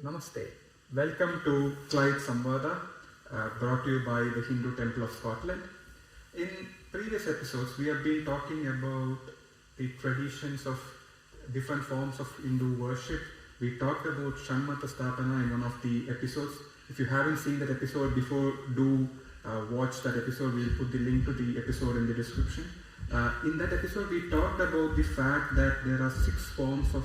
Namaste. Welcome to Clyde Samvada, brought to you by the Hindu Temple of Scotland. In previous episodes, we have been talking about the traditions of different forms of Hindu worship. We talked about Shanmata Sthapana in one of the episodes. If you haven't seen that episode before, do watch that episode. We'll put the link to the episode in the description. In that episode, we talked about the fact that there are 6 forms of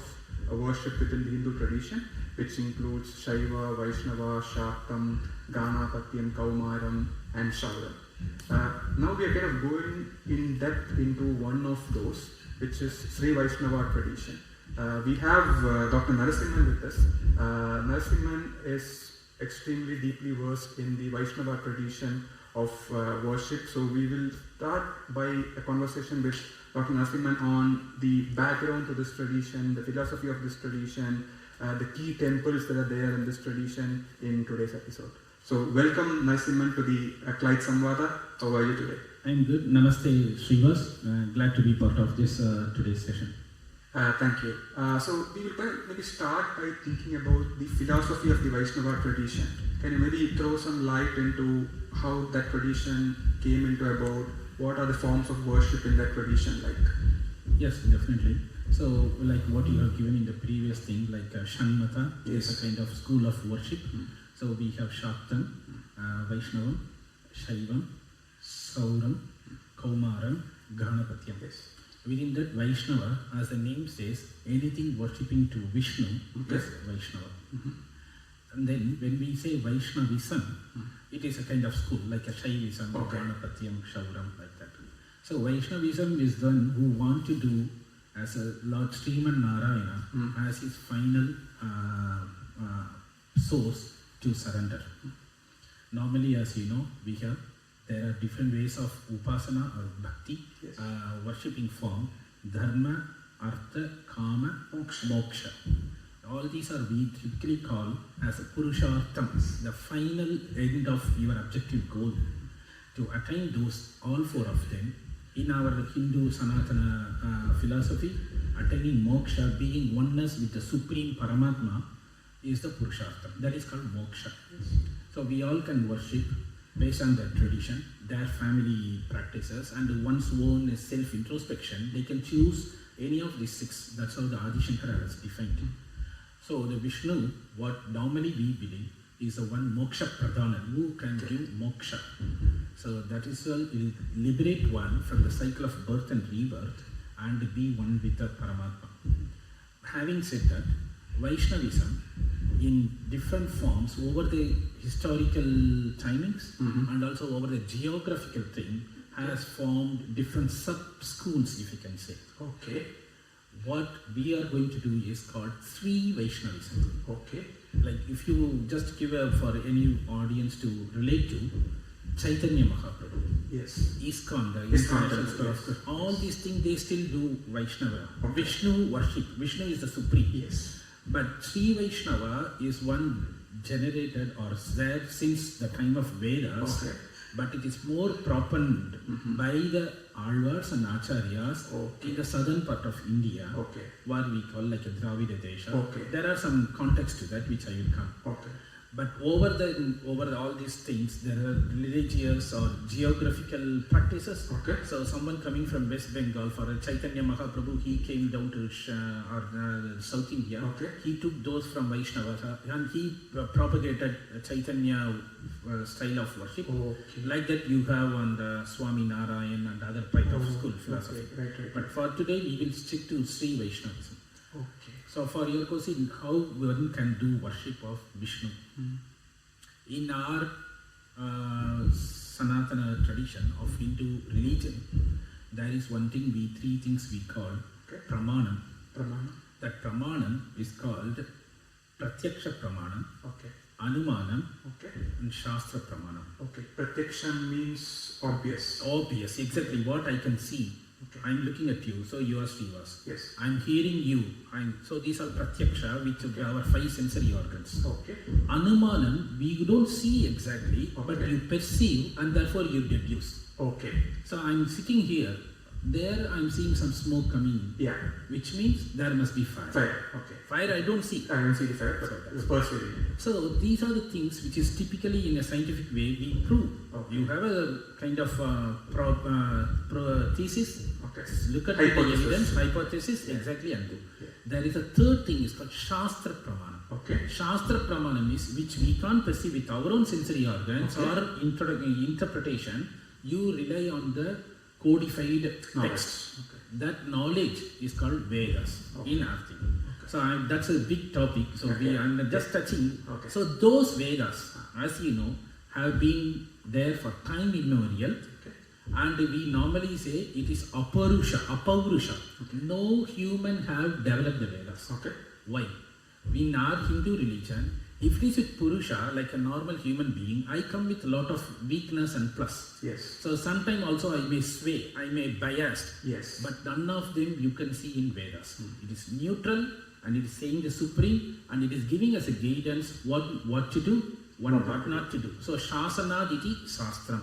worship within the Hindu tradition, which includes Shaiva, Vaishnava, Shaktam, Ganapatyam, Kaumaram, and Shauram. Now we are kind of going in depth into one of those, which is Sri Vaishnava tradition. We have Dr. Narasimhan with us. Narasimhan is extremely deeply versed in the Vaishnava tradition of worship. So we will start by a conversation with Dr. Narasimhan on the background to this tradition, the philosophy of this tradition, the key temples that are there in this tradition in today's episode. So welcome Narasimhan to the Clyde Samvada. How are you today? I'm good. Namaste Srivas. Glad to be part of this today's session. Thank you. So we will maybe start by thinking about the philosophy of the Vaishnava tradition. Can you maybe throw some light into how that tradition came into about? What are the forms of worship in that tradition like? Yes, definitely. So like what you have given in the previous thing, like Shanmata is a kind of school of worship. So we have Shaktam, Vaishnavam, Shaivam, Sauram, Kaumaram, Ganapatyam. Yes. Within that Vaishnava, as the name says, anything worshipping to Vishnu is Vaishnava. And then when we say Vaishnavism, it is a kind of school, like a Shaivism, Ganapatyam, Shauram, like that. So Vaishnavism is the one who want to do as a Lord Sriman Narayana as his final source to surrender. Normally, as you know, there are different ways of upasana or bhakti, worshipping form, dharma, artha, kama, moksha. All these are we typically call as a purushartham, the final end of your objective goal. To attain those, all 4 of them, in our Hindu Sanatana philosophy, attaining moksha, being oneness with the Supreme Paramatma, is the purushartham. That is called moksha. So we all can worship based on their tradition, their family practices, and one's own self-introspection. They can choose any of these 6. That's how the Adi Shankara has defined it. So the Vishnu, what normally we believe, is the one moksha pradhana, who can give moksha. So that is will liberate one from the cycle of birth and rebirth and be one with the Paramatma. Having said that, Vaishnavism in different forms over the historical timings and also over the geographical thing has formed different sub-schools, if you can say. Okay. What we are going to do is called Sri Vaishnavism. Okay. Like if you just give for any audience to relate to, Chaitanya Mahaprabhu. Yes. ISKCON, the ISKCON, International yes. All these things they still do Vaishnava. Okay. Vishnu worship. Vishnu is the supreme. Yes. But Sri Vaishnava is one generated or there since the time of Vedas. Okay. But it is more proponed by the Alwars and Acharyas in the southern part of India, what we call like a Dravida Desha. There are some context to that which I will come. But over all these things, there are religious or geographical practices. So someone coming from West Bengal, for a Chaitanya Mahaprabhu, he came down to South India. He took those from Vaishnava and he propagated Chaitanya style of worship. Like that you have on the Swami Narayan and other type of school philosophy. Right. But for today, we will stick to Sri Vaishnavism. So for your question, how one can do worship of Vishnu? In our Sanatana tradition of Hindu religion, there is 3 things we call pramanam. That pramanam is called pratyaksha pramanam, anumanam, and shastra pramanam. Pratyaksha means obvious. Obvious, exactly what I can see. I'm looking at you, so you are Srivas. Yes. I'm hearing you. So these are pratyaksha, which are our 5 sensory organs. Anumanam, we don't see exactly, but you perceive and therefore you deduce. Okay. So I'm sitting here, There I am seeing some smoke coming, Yeah. which means there must be fire. Fire. Okay. Fire I don't see. I don't see the fire, but So the persuading. So these are the things which is typically in a scientific way we prove. Okay. You have a kind of thesis, Okay. look at Hypothesis. the evidence, hypothesis, Yeah. exactly, and do. Yeah. There is a third thing, is called Shastra Pramana. Okay. Shastra Pramanam is which we can't perceive with our own sensory organs Okay. or interpretation. You rely on the codified Knowledge. text. Okay. That knowledge is called Vedas Okay. in our thing. So that's a big topic. So Okay. I'm just touching. Okay. So those Vedas, as you know, have been there for time immemorial. Okay. And we normally say it is apaurusha. No human have developed the Vedas. Okay. Why? In our Hindu religion, if it is with Purusha, like a normal human being, I come with a lot of weakness and plus. Yes. So sometimes also I may sway, I may biased, Yes. but none of them you can see in Vedas. It is neutral and it is saying the supreme and it is giving us a guidance what to do, what not to do. So Shasana Diti Shastram.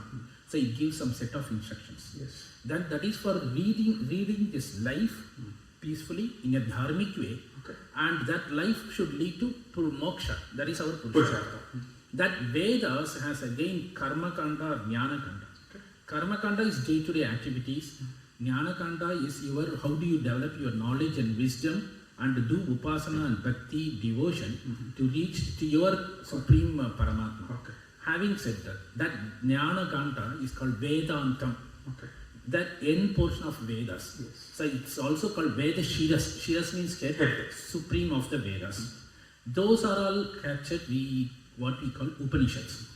So it gives some set of instructions. Yes. That is for reading this life peacefully in a dharmic way. Okay. And that life should lead to moksha. That is our Purushartha. Purushartha. That Vedas has again Karma Kanda or Jnana Kanda. Okay. Karma Kanda is day-to-day activities. Jnana Kanda is how do you develop your knowledge and wisdom and do upasana and bhakti devotion to reach to your supreme Paramatma. Okay. Having said that Jnana Kanda is called Vedantam. Okay. That end portion of Vedas. Yes. So it's also called Veda Shiras. Shiras means head, Head. supreme of the Vedas. Those are all captured what we call Upanishads.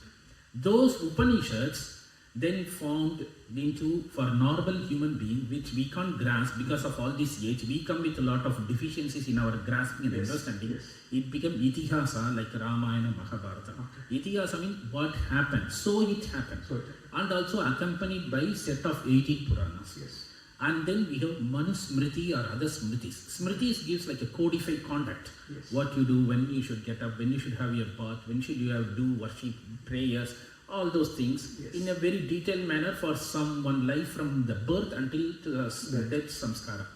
Those Upanishads then formed into for normal human being, which we can't grasp because of all this age. We come with a lot of deficiencies in our grasping and Yes. understanding. Yes. It became Itihasa like Ramayana, Mahabharata. Itihasa means what happened. So it happened. So, And also accompanied by set of 18 Puranas. yes. And then we have Manusmriti or other Smritis. Smritis gives like a codified conduct. Yes. What you do, when you should get up, when you should have your bath, when should you have do worship, prayers, all those things Yes. in a very detailed manner for someone life from the birth until to the death samskara.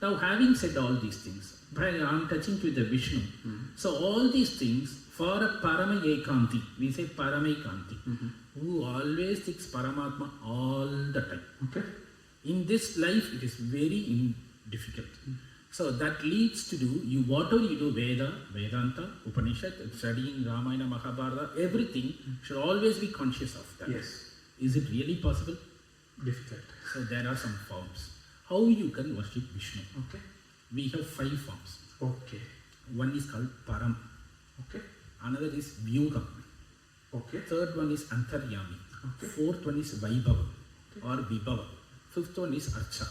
Now having said all these things, I am touching with the Vishnu. So all these things for a Parama Ekanti, we say Parama Ekanti, who always seeks Paramatma all the time. Okay. In this life, it is very difficult. So that leads to do, whatever you do, Veda, Vedanta, Upanishad, studying Ramayana, Mahabharata, everything should always be conscious of that. Yes. Is it really possible? Difficult. So there are some forms. How you can worship Vishnu? Okay. We have 5 forms. Okay. One is called Param. Okay. Another is Vyugam. Okay. Third one is Antaryami. Okay. Fourth one is Vaibhava or Vibhava. Fifth one is Archa.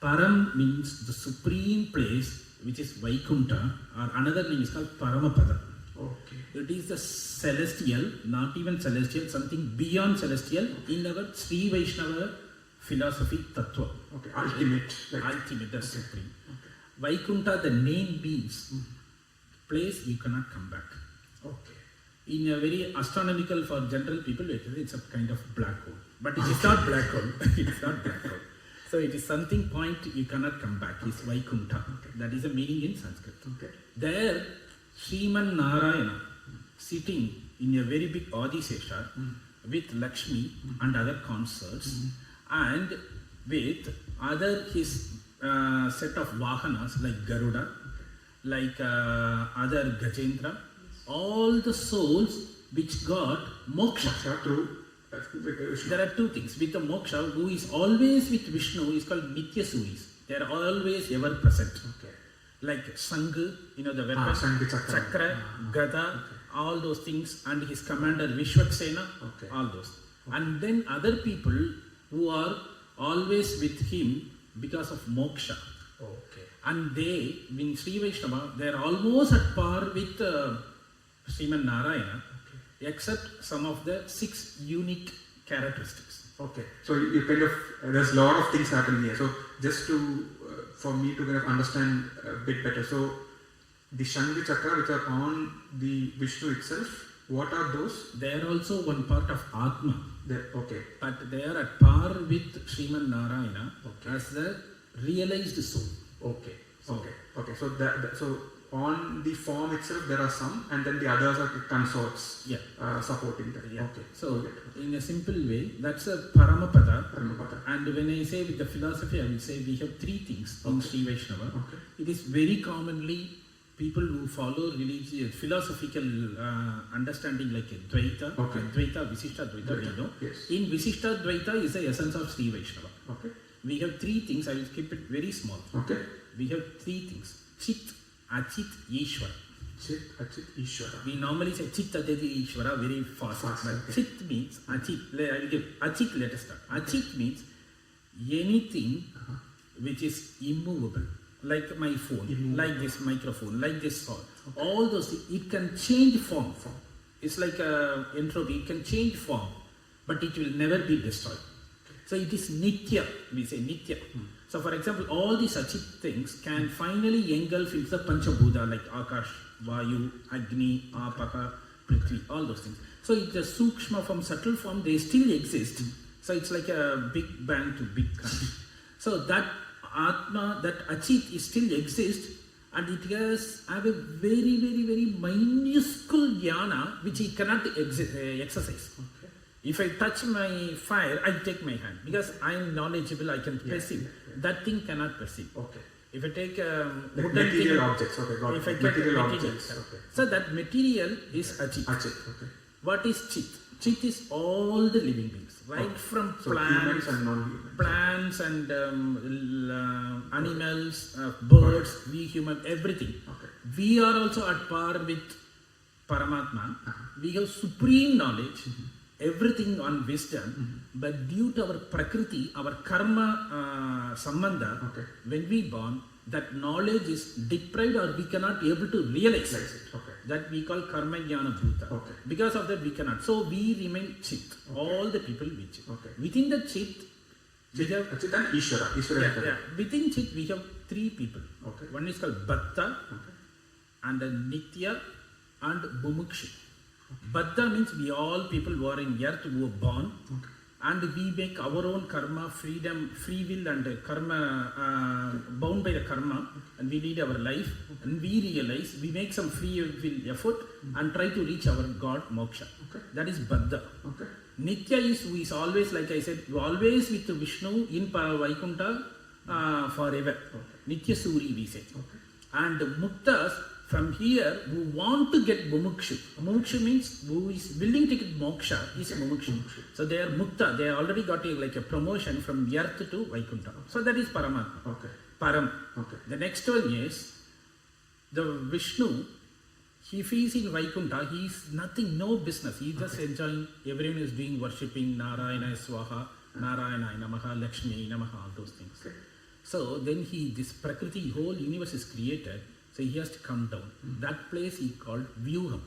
Param means the supreme place, which is Vaikunta, or another name is called Paramapada. Okay. It is the celestial, not even celestial, something beyond celestial in our Sri Vaishnava philosophy tattva. Okay. Ultimate. Like, Ultimate, the supreme. okay. Vaikunta, the name means place you cannot come back. Okay. In a very astronomical for general people, it's a kind of black hole. But it is not black hole. It is not black hole. So it is something point you cannot come back. It's Vaikunta. Okay. That is the meaning in Sanskrit. Okay. There, Sriman Narayana sitting in a very big Adisesha with Lakshmi and other consorts and with other his set of Vahanas like Garuda, like other Gajendra, all the souls which got moksha. Moksha through Vishnu. There are 2 things. With the moksha, who is always with Vishnu is called Nitya Suris. They are always ever present. Okay. Like Sangha, the weapon, Sangha, Chakra. Gada, all those things, and his commander Vishwaksena, Okay. all those. And then other people who are always with him because of moksha. Okay. And they, in Sri Vaishnava, they are almost at par with Sriman Narayana, except some of the 6 unique characteristics. Okay. So you kind of, there's a lot of things happening here. So just to, for me to kind of understand a bit better. So the Shangha Chakra which are on the Vishnu itself, What are those? They are also one part of Atma. Okay. But they are at par with Sriman Narayana as the realized soul. Okay. Okay. So so on the form itself there are some, and then the others are consorts supporting that. Yeah. Okay. So in a simple way, that's a Paramapada. And when I say with the philosophy, I will say we have three things in Sri Vaishnava. Okay. It is very commonly people who follow religious, philosophical understanding like Dvaita, Advaita, Visishta Dvaita, we know. Yes. In Visishta Dvaita is the essence of Sri Vaishnava. Okay. We have three things, I will keep it very small. Okay. We have three things. Chit, Achit, Ishvara. Chit, Achit, Ishvara. We normally say Chit, Achit, Ishvara very fast. But Chit means Achit. I will give Achit, let us start. Achit means anything which is immovable. Like my phone, like this microphone, like this sword. All those things, it can change form. It's like entropy, it can change form, but it will never be destroyed. So it is Nitya, we say Nitya. So for example, all these Achit things can finally engulf into the Panchabhuta like Akash, Vayu, Agni, Apaka, Prithvi, all those things. So it's a Sukshma from subtle form, they still exist. So it's like a big bang to big crunch. So that Atma, that Achit is still exists, and it has have a very, very, very minuscule jnana which he cannot exercise. Okay. If I touch my fire, I take my hand because I am knowledgeable, I can perceive. That thing cannot perceive. Okay. If I take like material objects, okay, if I take material material, objects, okay. So that material is Achit. Achit, okay. What is Chit? Chit is all the living beings, right from plants and non-humans. Plants and animals, birds, we human, everything. Okay. We are also at par with Paramatma. We have supreme knowledge, everything on wisdom, but due to our prakriti, our karma sambandha, when we born, that knowledge is deprived or we cannot be able to realize it. Okay. That we call karma jnana bhuta. Okay. Because of that we cannot. So we remain chit. Okay. All the people with chit. Okay. Within the chit, we have Chit and Ishvara. Within chit we have three people. Okay. One is called Bhatta, and Nitya and Mumukshu. Baddha means we all people who are in earth who are born, and we make our own karma, freedom, free will and karma, bound by the karma, and we lead our life, and we realize, we make some free will effort and try to reach our God, moksha. Okay. That is Baddha. Okay. Nitya is who is always, like I said, always with Vishnu in Vaikunta forever. Nitya Suri we say. And Muktas, from here, who want to get Mumukshu. Mumukshu means who is willing to get moksha is Mumukshu. So they are Mukta, they already got like a promotion from earth to Vaikunta. So that is Paramatma. Okay. Param. Okay. The next one is the Vishnu. If he is in Vaikunta, he is nothing, no business. He is just enjoying, everyone is doing worshipping Narayana Swaha, Narayana Namaha, Lakshmi Namaha, all those things. Okay. So then this Prakriti, whole universe is created. So he has to come down. That place he called Vyuham.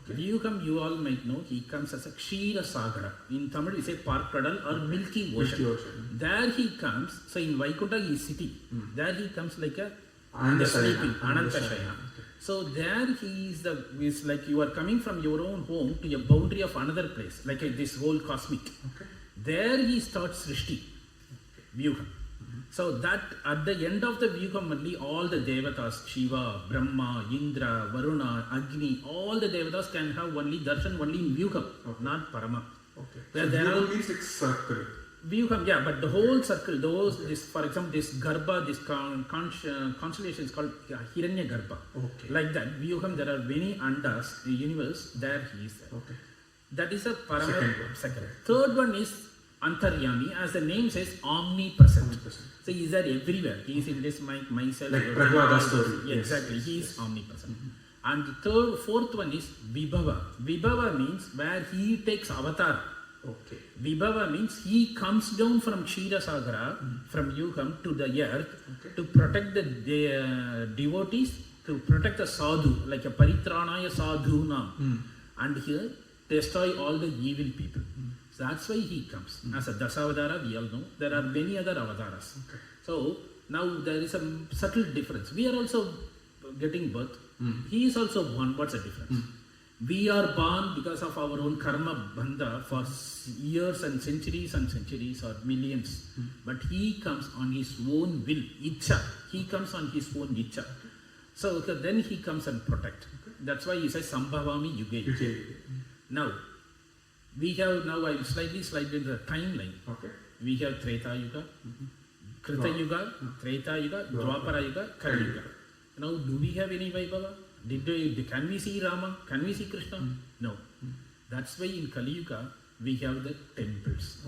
Okay. Vyuham, you all might know, he comes as a Kshira Sagara. In Tamil we say Parkadal or Milky Ocean. There he comes, so in Vaikunta he is sitting. There he comes like a sleeping, Anantashaya. So there he is like you are coming from your own home to a boundary of another place, like this whole cosmic. Okay. There he starts Srishti, Vyuham. So that at the end of the Vyuham only, all the Devatas, Shiva, Brahma, Indra, Varuna, Agni, all the Devatas can have only darshan only in Vyuham, not Parama. Okay. So Vyuham means like circle. Vyuham, yeah, but the whole circle, for example, this Garbha, this constellation is called Hiranya Garbha. Okay. Like that, Vyuham, there are many andas, the universe, there he is there. Okay. That is a Parama. Second. Third one is Antaryami, as the name says, omnipresent. So he is there everywhere. He is in this myself. Like Prahlada's story. Yes, exactly. He is omnipresent. And the fourth one is Vibhava. Vibhava means where he takes avatar. Okay. Vibhava means he comes down from Kshira Sagara, from Vyuham to the earth to protect the devotees, to protect the sadhu, like a Paritranaya Sadhu Nam. And here destroy all the evil people. So that's why he comes. As a Dasavadara, we all know. There are many other avataras. Okay. So now there is a subtle difference. We are also getting birth. He is also born. What's the difference? We are born because of our own karma bandha for years and centuries or millions. But he comes on his own will, icha. He comes on his own icha. So then he comes and protect. That's why he says Sambhavami Yuge. Now, we have, now I will slightly slide in the timeline. We have Treta Yuga, Krita Yuga, Treta Yuga, Dwapara Yuga, Kali Yuga. Now, do we have any Vaibhava? Can we see Rama? Can we see Krishna? No. That's why in Kali Yuga, we have the temples.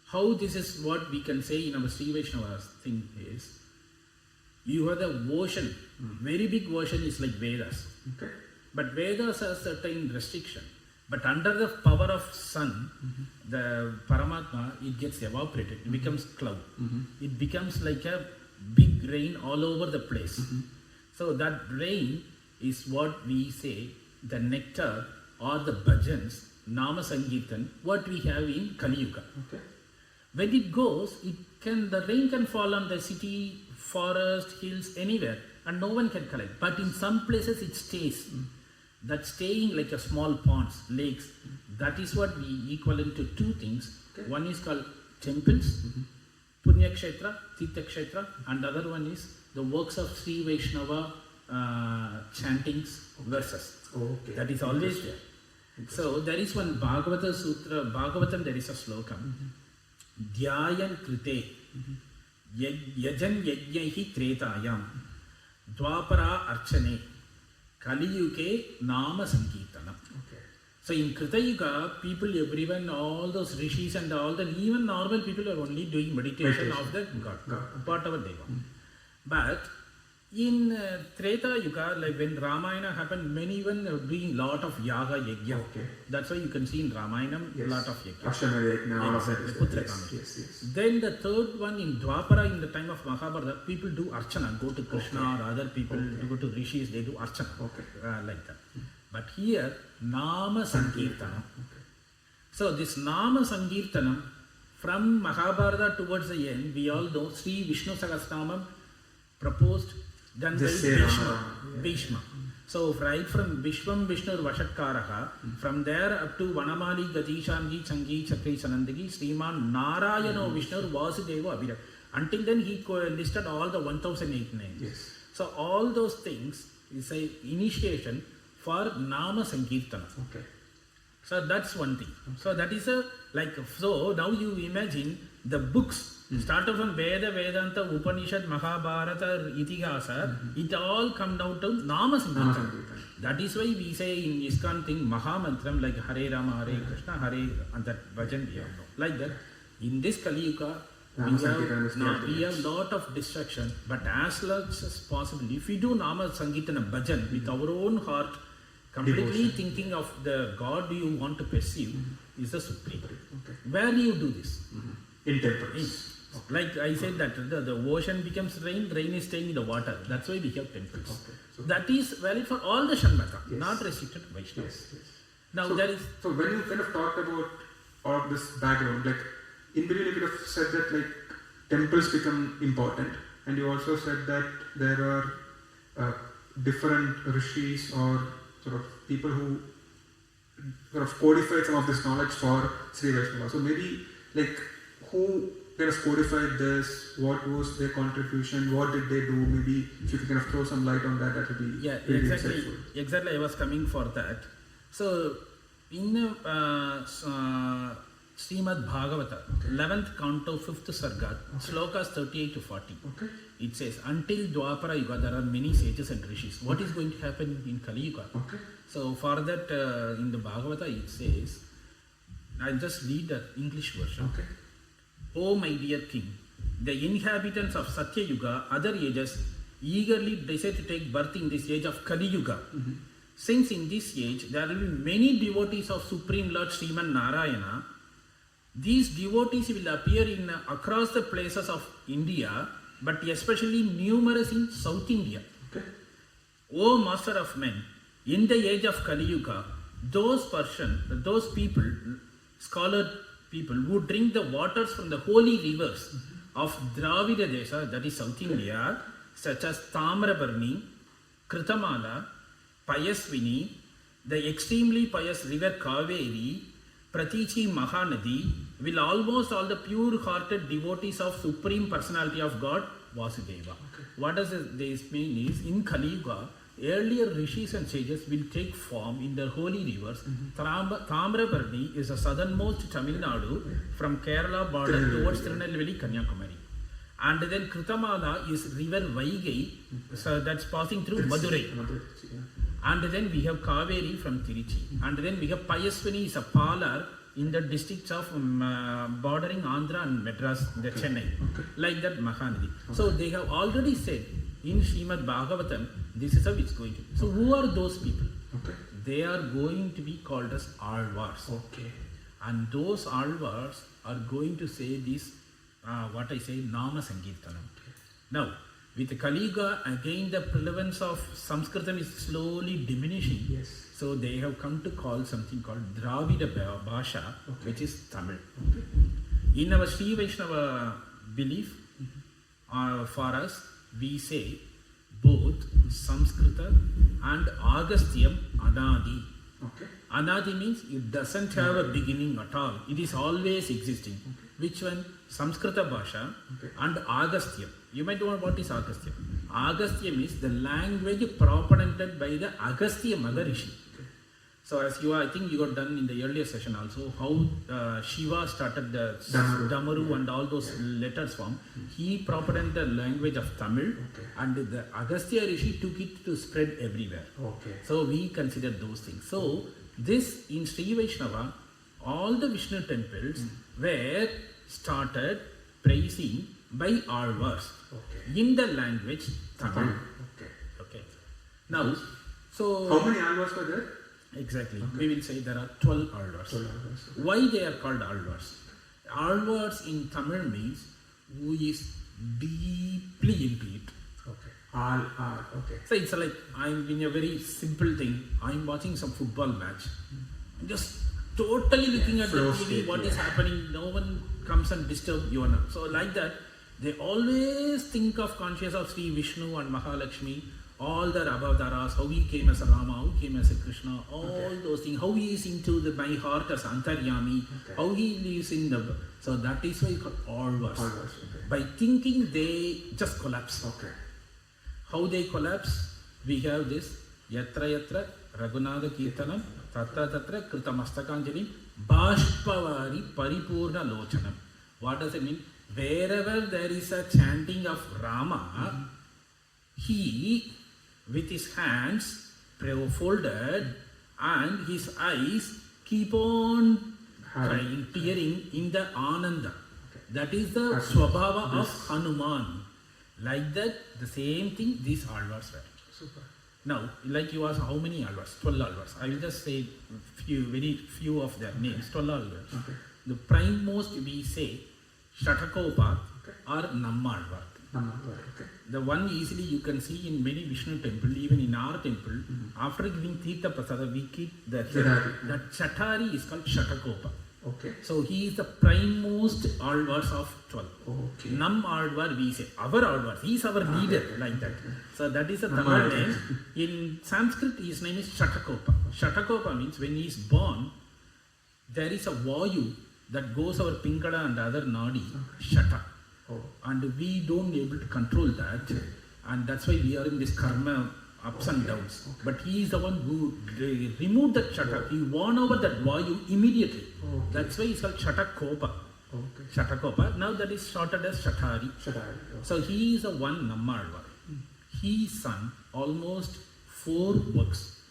How this is what we can say in our Sri Vaishnava thing is, you have the ocean, very big ocean is like Vedas. But Vedas has certain restriction. But under the power of sun, the Paramatma, it gets evaporated. It becomes cloud. It becomes like a big rain all over the place. So that rain is what we say, the nectar or the bhajans, Nama Sankirtan, what we have in Kali Yuga. When it goes, the rain can fall on the city, forest, hills, anywhere, and no one can collect. But in some places it stays. That staying like a small ponds, lakes, that is what we equivalent to two things. One is called temples, Punya Kshetra, Tirtha Kshetra, and the other one is the works of Sri Vaishnava chantings, verses. That is always there. So there is one Bhagavata Sutra, Bhagavatam, there is a slokam. Dhyayan Krite, Yajan Yajyahi Tretayam, Dwapara Archane, Kali Yuge Nama Sankirtanam. So in Krita Yuga, people, everyone, all those rishis and all that, even normal people are only doing meditation of the God, whatever they want. But in Treta Yuga, like when Ramayana happened, many even are doing lot of yaga yajna. That's why you can see in Ramayana lot of yajna. Ashana yajna, all of that. Then the third one in Dwapara, in the time of Mahabharata, people do archana, go to Krishna or other people, go to rishis, they do archana, like that. But here, Nama Sankirtanam. So this Nama Sankirtanam, from Mahabharata towards the end, we all know Sri Vishnu Sahasranamam proposed, done by Bhishma. So right from Vishwam Vishnu Vashatkaraha, from there up to Vanamali Gadishangi Changi Chakri Sanandagi, Sriman Narayano Vishnu Vasudeva Abhira. Until then he listed all the 1008 names. So all those things is a initiation for Nama Sankirtana. So that's one thing. So that is so now you imagine the books, started from Veda, Vedanta, Upanishad, Mahabharata, Itihasa, it all come down to Nama Sankirtana. That is why we say in ISKCON thing, Mahamantram, like Hare Rama, Hare Krishna, Hare, and that bhajan we have. Like that, in this Kali Yuga, we have lot of distraction, but as much as possible, if we do Nama Sankirtana bhajan with our own heart, completely thinking of the God you want to perceive, is the Supreme. Where do you do this? In temples. Like I said that the ocean becomes rain, rain is staying in the water. That's why we have temples. So that is valid for all the Shanmata, not restricted to Vaishnava. Now there is... So when you kind of talked about all of this background, like in between you could have said that like temples become important, and you also said that there are different rishis or sort of people who sort of codified some of this knowledge for Sri Vaishnava. So maybe like who kind of codified this, what was their contribution, what did they do, maybe if you could kind of throw some light on that, that would be really insightful. Exactly, I was coming for that. So in Srimad Bhagavata, 11th canto, 5th sarga, slokas 38 to 40. It says, until Dwapara Yuga, there are many sages and rishis. What is going to happen in Kali Yuga? So for that, in the Bhagavata, it says, I'll just read the English version. O my dear king, the inhabitants of Satya Yuga, other ages, eagerly desire to take birth in this age of Kali Yuga. Since in this age, there will be many devotees of Supreme Lord Sriman Narayana, these devotees will appear in across the places of India, but especially numerous in South India. O Master of Men, in the age of Kali Yuga, those people, scholar people who drink the waters from the holy rivers of Dravida Desha, that is South India, such as Tamrabarni, Kritamala, Payasvini, the extremely pious river Kaveri, Pratichi Mahanadi, will almost all the pure-hearted devotees of Supreme Personality of God, Vasudeva. Okay. What does this mean is, in Kali Yuga, earlier rishis and sages will take form in their holy rivers. Tamrabarni is the southernmost Tamil Nadu from Kerala border towards Tirunelveli, Kanyakumari. And then Kritamala is river Vaigai, so that's passing through Madurai. And then we have Kaveri from Tiruchi. And then we have Payasvini is a Palar in the districts of bordering Andhra and Madras, the Chennai. Like that Mahanadi. So they have already said in Srimad Bhagavatam, this is how it's going to be. So who are those people? They are going to be called as Alwars. And those Alwars are going to say this, what I say, Nama Sankirtanam. Now, with Kali Yuga, again the prevalence of Sanskritam is slowly diminishing. So they have come to call something called Dravida Bhasha, which is Tamil. In our Sri Vaishnava belief, for us, we say both Samskrita and Agastyam Anadi. Anadi means it doesn't have a beginning at all. It is always existing. Which one? Samskrita Bhasha and Agastyam. You might know what is Agastyam. Agastyam is the language propagated by the Agastya Maharishi. So as you, I think you got done in the earlier session also, how Shiva started the Damaru and all those letters form. He propagated the language of Tamil and the Agastya Rishi took it to spread everywhere. So we consider those things. So this in Sri Vaishnava, all the Vishnu temples were started praising by Alwars in the language Tamil. Now, so how many Alwars were there? Exactly. We will say there are 12 Alwars. Why they are called Alwars? Alwars in Tamil means who is deeply into it. So it's like, I'm in a very simple thing. I'm watching some football match. I'm just totally looking at the TV, what is happening. No one comes and disturbs you. So like that, they always think of conscious of Sri Vishnu and Mahalakshmi. All the Abhavaras, how he came as a Rama, how he came as a Krishna, all those things, how he is into my heart as Antaryami, how he lives in the... So that is why it's called Alwars. By thinking, they just collapse. How they collapse? We have this, Yatra Yatra, Raghunatha Kirtanam, Tatra Tatra, Kritamastakhanjalim, Bashpavari Paripurna Lochanam. What does it mean? Wherever there is a chanting of Rama, he, with his hands folded and his eyes keep on crying, tearing in the Ananda. That is the Swabhava of Hanuman. Like that, the same thing these Alwars were. Now, like you asked, how many Alwars? 12 Alwars. I will just say very few of their names. 12 Alwars. The prime most we say Shatakopa or Nammalvar. The one easily you can see in many Vishnu temple, even in our temple, after giving Tirtha Prasada, we keep that Chatari is called Shatakopa. So he is the prime most Alwars of 12. Nam Alvar we say, our Alvar, he is our leader, like that. So that is a Tamil name. In Sanskrit, his name is Shatakopa. Shatakopa means when he is born, there is a Vayu that goes our Pingala and other Nadi, Shata. And we don't be able to control that, and that's why we are in this karma ups and downs. But he is the one who removed that Shata. He won over that Vayu immediately. That's why it's called Shatakopa. Shatakopa. Now that is shortened as Shatari. So he is the one Nammalvar. He sung almost 4 works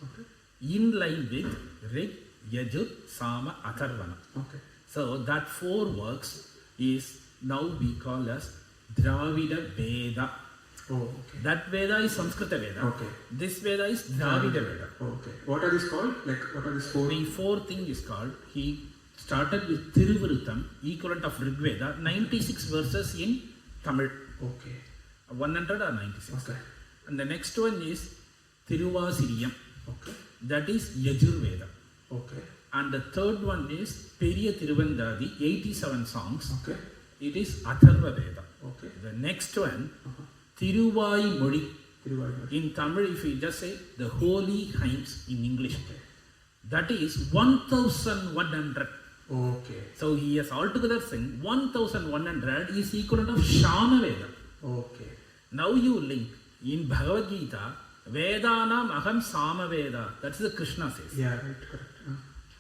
in line with Rig, Yajur, Sama, Atharvana. So that 4 works is now we call as Dravida Veda. That Veda is Samskrita Veda. This Veda is Dravida Veda. What are these called? Like what are these 4? The 4th thing is called, he started with Thiruvirutham, equivalent of Rig Veda, 96 verses in Tamil. 100 or 96. And the next one is Thiruvasiriyam. That is Yajur Veda. And the 3rd one is Periya Thiruvandadi, 87 songs. It is Atharva Veda. The next one, Thiruvai Modi. In Tamil, if you just say the holy hymns in English, that is 1100. Okay. So he has altogether sing 1100 is equivalent of Samvada. Okay. Now you link in Bhagavad Gita, Vedanam Aham Samvada. That's the Krishna says. Yeah, right, correct.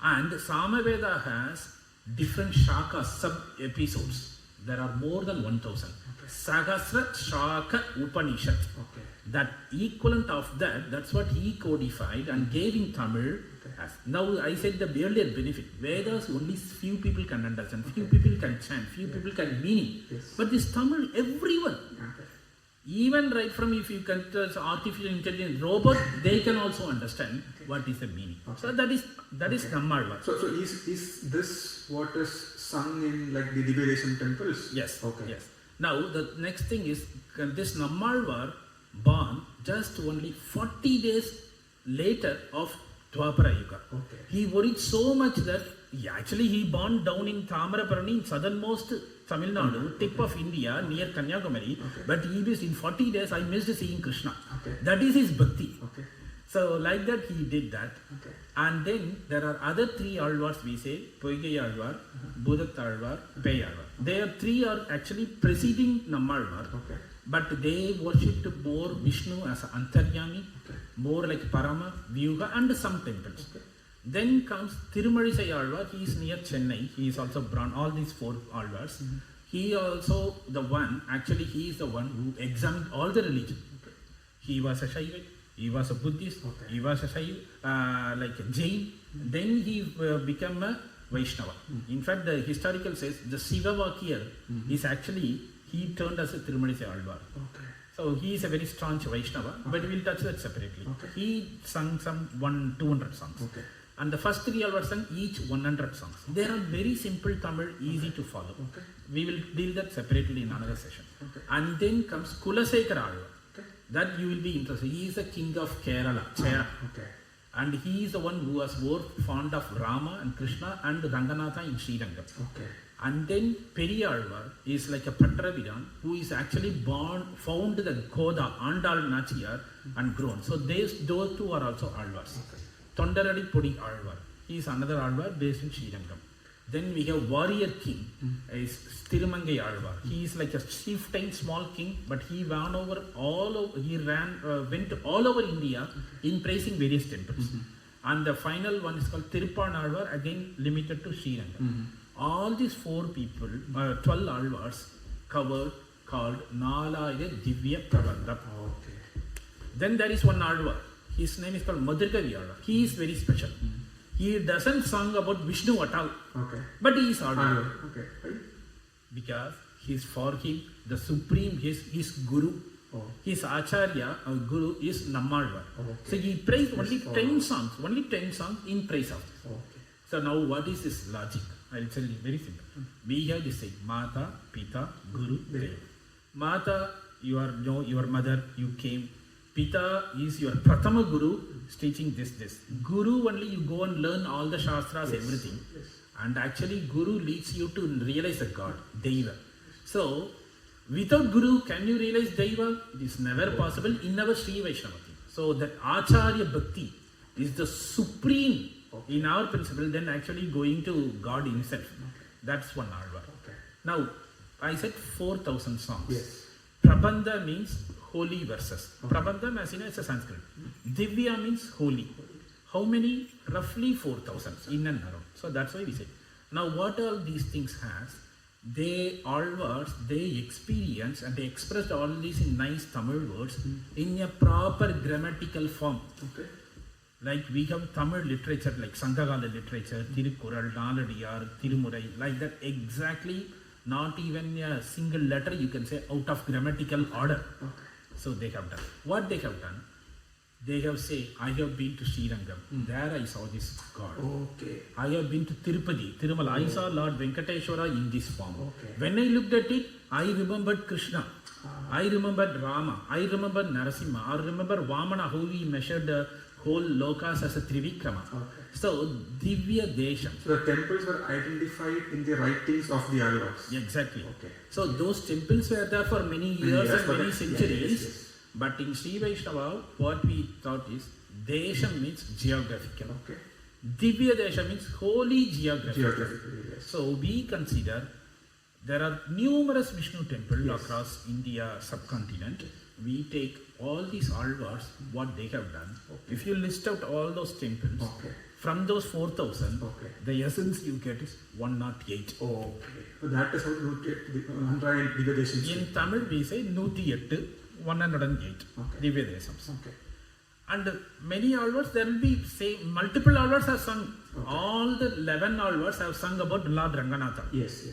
And Samvada has different shakas, sub-episodes. There are more than 1000. Okay. Sahasra Shaka Upanishad. Okay. That equivalent of that, that's what he codified and gave in Tamil. As. Now I said the earlier benefit. Vedas only few people can understand, few people can chant, few people can meaning. Yes. But this Tamil, everyone. Okay. Even right from if you consider artificial intelligence robot, they can also understand what is the meaning. Okay. So that is Nammalvar. So is this what is sung in like the devotion temples? Yes. Okay. Yes. Now the next thing is this Nammalvar born just only 40 days later of Dwapara Yuga. Okay. He worried so much that he born down in Tamaraparani, in southernmost Tamil Nadu, tip of India, near Kanyakumari. Okay. But he was in 40 days, I missed seeing Krishna. Okay. That is his bhakti. Okay. So like that he did that. Okay. And then there are other three Alwars we say, Poigai Alvar, Budat Alvar, Pei Alvar. They three are actually preceding Nammalvar. Okay. But they worshipped more Vishnu as an Antaryami, more like Parama, Vyuha and some temples. Okay. Then comes Tirumalizai Alvar, he is near Chennai, he is also born, all these four Alvars. He also the one, actually he is the one who examined all the religion. Okay. He was a Shaivite, he was a Buddhist, Okay. he was a Shaiv, like a Jain. Then he became a Vaishnava. In fact, the historical says the Shiva Vakir is actually, he turned as a Tirumalizai Alvar. Okay. So he is a very staunch Vaishnava, but we will touch that separately. Okay. He sung some 200 songs. Okay. And the first three Alvars sung each 100 songs. They are very simple Tamil, easy to follow. Okay. We will deal that separately in another session. Okay. And then comes Kulasekara Alvar. Okay. That you will be interested. He is the king of Kerala, Chera. Okay. And he is the one who was more fond of Rama and Krishna and Ranganatha in Srirangam. Okay. And then Periyalvar is like a Patravidan who is actually found the Goda, Andal Nachiyar and grown. So those two are also Alvars. Okay. Tondaradi Podi Alvar. He is another Alvar based in Srirangam. Then we have warrior king is Thirumangai Alvar. He is like a chieftain, small king, but he went all over India in praising various temples. And the final one is called Tiruppan Alvar, again limited to Srirangam. All these four people, 12 Alvars covered, called Nalayya Divya Prabandham. Okay. Then there is one Alvar. His name is called Madhurkavi Alvar. He is very special. He doesn't sing about Vishnu at all. Okay. But he is Alvar. Okay. Right? Because for him, the supreme, his guru, his acharya, guru is Nammalvar. Okay. So he praised only 10 songs in praise of this. Okay. So now what is this logic? I will tell you very simple. We have this thing, Mata, Pita, Guru, Deva. Mata, your mother, you came. Pita is your Prathama Guru, is teaching this. Guru only you go and learn all the Shastras, everything. Yes. And actually Guru leads you to realize the God, Deva. So, without Guru, can you realize Deva? It is never possible in our Sri Vaishnava. So that Acharya Bhakti is the supreme in our principle, then actually going to God himself. Okay. That's one Alvar. Okay. Now, I said 4,000 songs. Yes. Prabandha means holy verses. Okay. Prabandha, as you know, it's a Sanskrit. Divya means holy. How many? Roughly 4,000 in and around. So that's why we say. Now, what all these things has? They experienced and they expressed all these in nice Tamil words in a proper grammatical form. Okay. Like we have Tamil literature, like Sangagala literature, Tirukural, Naladiyar, Tirumurai, like that exactly, not even a single letter you can say out of grammatical order. Okay. So they have done. What they have done? They have said, I have been to Srirangam. There I saw this God. Okay. I have been to Tirupati, Tirumala. I saw Lord Venkateshwara in this form. Okay. When I looked at it, I remembered Krishna. I remembered Rama. I remembered Narasimha. I remember Vamana, how he measured the whole lokas as a Trivikrama. Okay. So, Divya Desham. So the temples were identified in the writings of the Alwars. Exactly. Okay. So, those temples were there for many years and many centuries. Yes. But in Sri Vaishnava, what we thought is Desham means geographical. Okay. Divya Desha means holy geographical. Geographically, yes. So we consider there are numerous Vishnu temples across India subcontinent. We take all these Alwars, what they have done. Okay. If you list out all those temples, Okay. from those 4,000, Okay. the essence you get is 108. Okay. So that is how you get the 100 Divya In Tamil we say 108, 108 Okay. Divya Desams. Okay. And many Alwars, there will be multiple Alwars have sung. Okay. All the 11 Alwars have sung about Lord Ranganatha. Yes.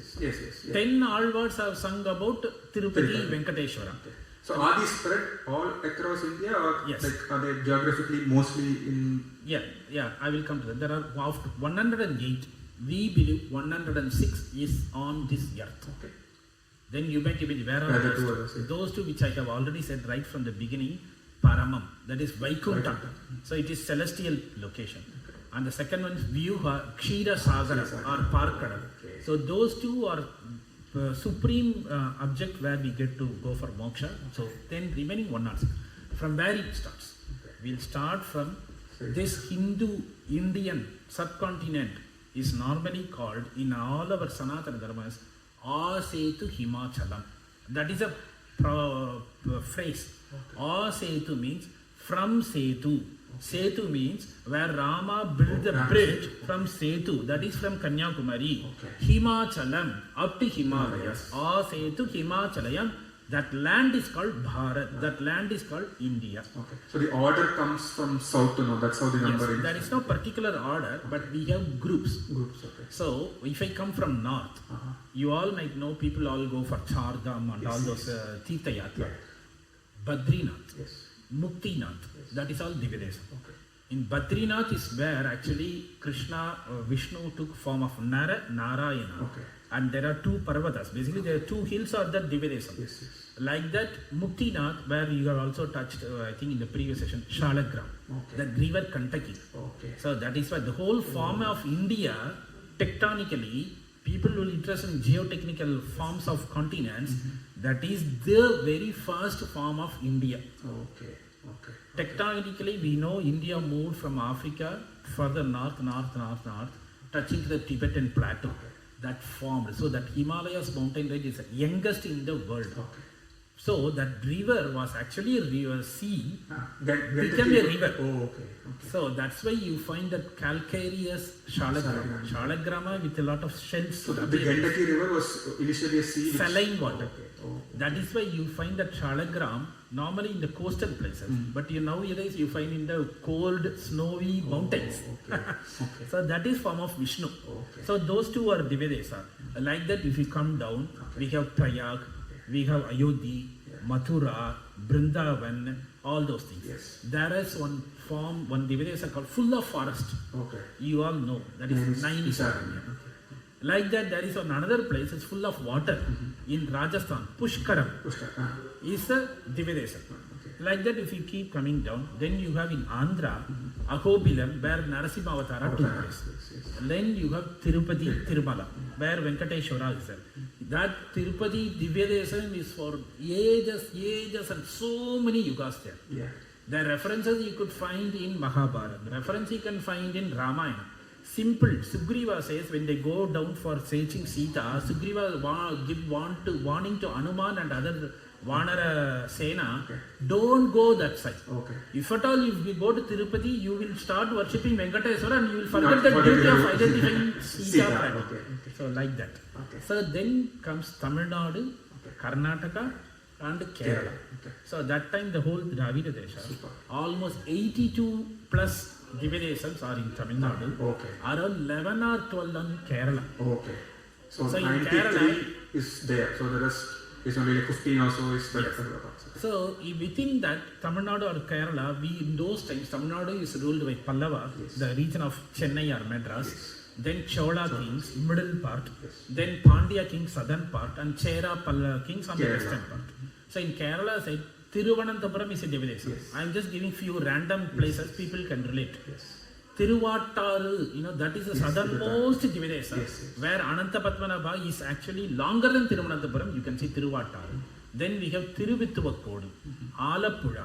10 Alwars have sung about Tirupati Venkateshwara. Okay. So are these spread all across India, or Yes. like are they geographically mostly in? Yeah, I will come to that. There are 108. We believe 106 is on this earth. Okay. Then you might be where Where are the those two two? others, yeah. Those two which I have already said right from the beginning, Paramam, that is Vaikuntha. Vaikuntha. So it is celestial location. And the second one is Vyuha, Kshira Sagara or Parkada. Okay. So those two are supreme object where we get to go for moksha. So then remaining 106. From where it starts? Okay. We'll start from So this Hindu-Indian subcontinent is normally called in all our Sanatana Dharmas Asetu Himachalam. That is a phrase. Asetu means from Setu. Setu means where Rama built the bridge from Setu, that is from Kanyakumari. Okay. Himachalam, up to Himalayas. Asetu Himachalayam. That land is called Bharat. That land is called India. Okay. So the order comes from south to north. That's how the number is. There is no particular order, but we have groups. Groups. Okay. So, if I come from north, you all might know people all go for Char Dham and all those Tirtha Yatra. Yeah. Badrinath, Yes. Muktinath, that is all Dividesam. Okay. In Badrinath is where actually Krishna, Vishnu took form of Narayana. Okay. And there are two Parvatas. Basically, there are two hills are the Dividesam. Yes. Like that, Muktinath, where you have also touched, I think in the previous session, Shalagram, Okay. the river Kentucky. Okay. So that is why the whole form of India, tectonically, people will interested in geotechnical forms of continents, that is the very first form of India. Okay. Okay. Tectonically, we know India moved from Africa further north, touching to the Tibetan plateau. Okay. That formed. So that Himalayas mountain range is the youngest in the world. Okay. So that river was actually a river sea, Get became the a river. Oh, okay. So that's why you find that calcareous Shalagrama with a lot of shells. So the Kentucky River was initially a sea. Saline water. Okay. Oh. That is why you find that Shalagram normally in the coastal places, but nowadays you find in the cold, snowy mountains. Okay. Okay. So that is form of Vishnu. Okay. So those two are Divedesa. Like that, if you come down, we have Prayag, we have Ayodhya, Mathura, Brindavan, all those things. Yes. There is one form, one Divedesa called full of forest. Okay. You all know that is Nainisaranya. Like that, there is another place, it's full of water in Rajasthan, Pushkaram is a Divedesa. Like that, if you keep coming down, then you have in Andhra, Ahobilam, where Narasimha Avatara took place. Then you have Tirupati, Tirumala, where Venkateshwara is there. That Tirupati Divyadesam is for ages and so many yugas there. Yeah. The references you could find in Mahabharata, reference you can find in Ramayana. Simple. Sugriva says when they go down for searching Sita, Sugriva give warning to Hanuman and other Vanara Sena, don't go that side. Okay. If at all if you go to Tirupati, you will start worshipping Venkateswara and you will forget the duty of identifying Sita. Okay. So like that. Okay. So then comes Tamil Nadu, Karnataka and Kerala. Okay. So that time the whole Dravida Desha, Super. almost 82 plus Dividesams are in Tamil Nadu. Okay. Around 11 or 12 in Kerala. Okay. So So in 93 Kerala, is there. So the rest is only like 15 or so is there. Yes. So within that Tamil Nadu or Kerala, we in those times Tamil Nadu is ruled by Pallava, the region of Chennai or Madras. Then Chola kings, middle part. Then Pandya kings, southern part, and Chera Palla kings on the western part. So in Kerala side, Thiruvananthapuram is a Dividesa. I am just giving few random places people can relate. Thiruvattaru, that is the southernmost Dividesa, where Anantha Padmanabha is actually longer than Thiruvananthapuram. You can see Thiruvattaru. Then we have Tiruvittuvakkodi, Alappuzha,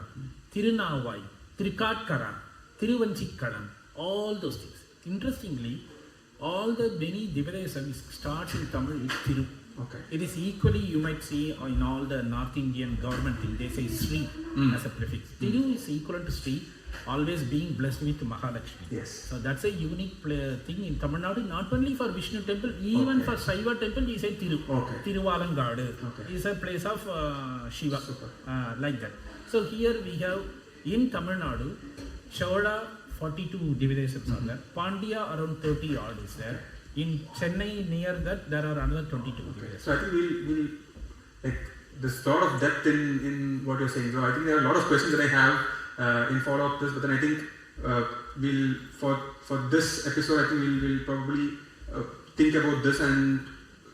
Tirunavai, Trikatkara, Tiruvanchikkalam, all those things. Interestingly, all the many Dividesam starts in Tamil with Tiru. Okay. It is equally, you might see in all the North Indian government thing, they say Sri as a prefix. Tiru is equivalent to Sri, always being blessed with Mahalakshmi. Yes. So that's a unique thing in Tamil Nadu, not only for Vishnu temple, even for Saiva temple, we say Tiru. Okay. Tiruvalangadu is a place of Shiva, like that. So here we have in Tamil Nadu, Chola 42 Dividesams are there, Pandya around 30 odd is there. In Chennai, near that, there are another 22. Okay. So I think we'll like there's a lot of depth in what you're saying. So I think there are a lot of questions that I have in follow up this, but then I think we'll for this episode I think we'll probably think about this, and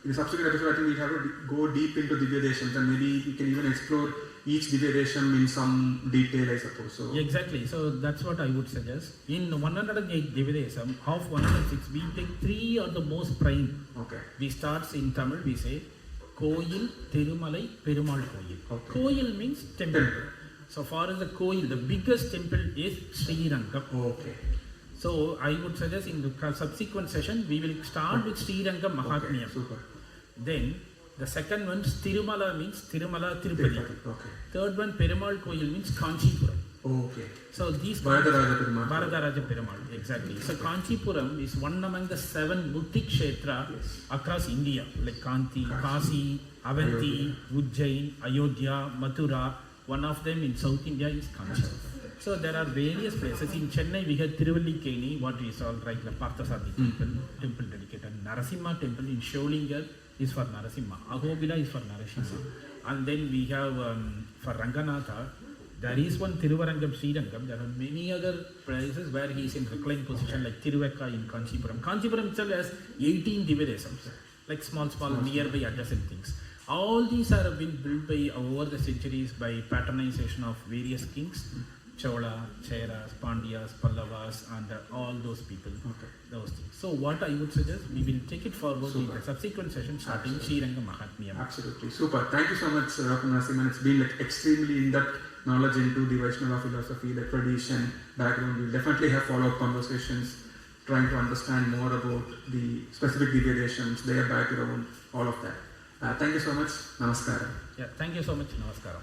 in the subsequent episode I think we'll have to go deep into Divya Deshams, and maybe we can even explore each Divya Desham in some detail, I suppose. So exactly. So that's what I would suggest. In 108 Divya Desham, of 106, we take 3 are the most prime. Okay. We start in Tamil, we say Koyil, Thirumalai, Perumal Koyil. Okay. Koyil means temple. So far as the Koyil, the biggest temple is Sri Rangam. Okay. So I would suggest in the subsequent session, we will start with Sri Rangam Mahatmyam. Okay. Super. Then the second one, Tirumala means Tirumala Tirupati. Okay. Third one, Perumal Koyil means Kanchipuram. Okay. So these Varadaraja Perumal. Varadaraja Perumal, exactly. So Kanchipuram is one among the 7 Buddhist kshetra across India, like Kanti, Kasi, Avanti, Ujjain, Ayodhya, Mathura. One of them in South India is Kanchi. So there are various places. In Chennai we have Tiruvallikeni, what is all right, the Parthasarthi temple dedicated. Narasimha temple in Sholingar is for Narasimha. Ahobila is for Narasimha. And then we have for Ranganatha, there is one Tiruvarangam, Sri Rangam. There are many other places where he is in reclined position, like Tiruvekka in Kanchipuram. Kanchipuram itself has 18 Dividesams, like small nearby adjacent things. All these have been built by over the centuries by patronization of various kings. Chola, Cheras, Pandyas, Pallavas, and all those people, those things. So what I would suggest, we will take it forward in the subsequent session starting Sri Rangam Mahatmyam. Absolutely. Super. Thank you so much, Dr. Narasimhan. It's been like extremely in-depth knowledge into the Vaishnava philosophy, the tradition, background. We'll definitely have follow-up conversations trying to understand more about the specific deviations, their background, all of that. Thank you so much. Namaskaram. Yeah, thank you so much. Namaskaram.